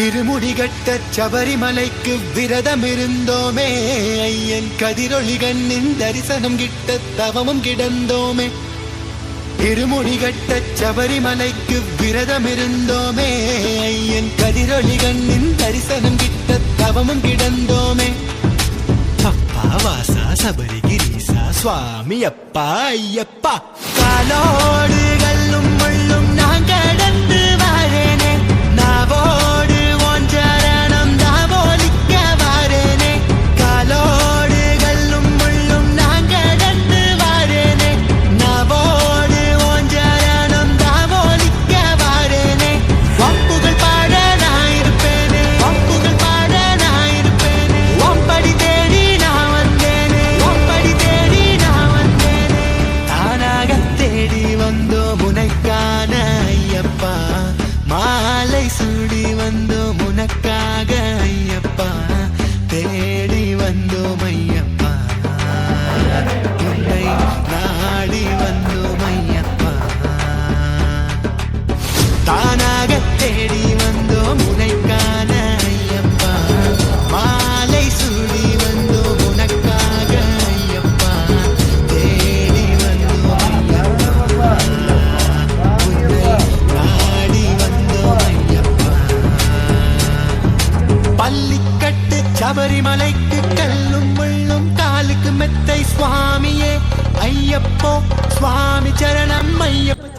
திருமுடிகட்ட சபரிமலைக்கு விரதம் இருந்தோமே, ஐயன் கதிரொளி கண்ணின் தரிசனம் கிட்ட தவமும் கிடந்தோமே. திருமுடிகட்ட சபரிமலைக்கு விரதம் இருந்தோமே, ஐயன் கதிரொளி கண்ணின் தரிசனம் கிட்ட தவமும் கிடந்தோமே. அப்பா வாசா சபரிகிரீசா சுவாமி அப்பா ஐயப்பா, காலோடு கல்லும் முள்ளும் நான் கடந்து வரேனே, நாவோடு ஒன்றரணம் தாவோலிக்க வரேனே. காலோடு கல்லும் முள்ளும் நான் கடந்து வரேனே, நாவோடு ஒன்றரணம் தாவோலிக்க வரேனே. வம்புகள் பாட நான் இருப்பேனே, வம்புகள் பாட நான் இருப்பேனே. ஒம்படி தேடி நான் வந்தேனே, ஒம்படி தேடி நான் வந்தேனே. தானாக தேடி வந்தோம் உனக்கான ஐயப்பா, மாலை சூடி வந்தோம் உனக்காக ஐயப்பா, தேடி வந்தோம் ஐயப்பா, உன்னை நாடி வந்தோம் ஐயப்பா. தானாக தேடி வந்தோம் உனக்கான ஐயப்பா, மாலை சூடி வந்தோம் உனக்காக ஐயப்பா, தேடி வந்தோம் ஐயப்பா, உன்னை நாடி வந்தோம் ஐயப்பா. பள்ளிக்கட்டு சபரிமலைக்கு கல்லும் முள்ளும் காலுக்கு மெத்தை சுவாமியே ஐயப்போ, சுவாமி சரணம் ஐயப்போ.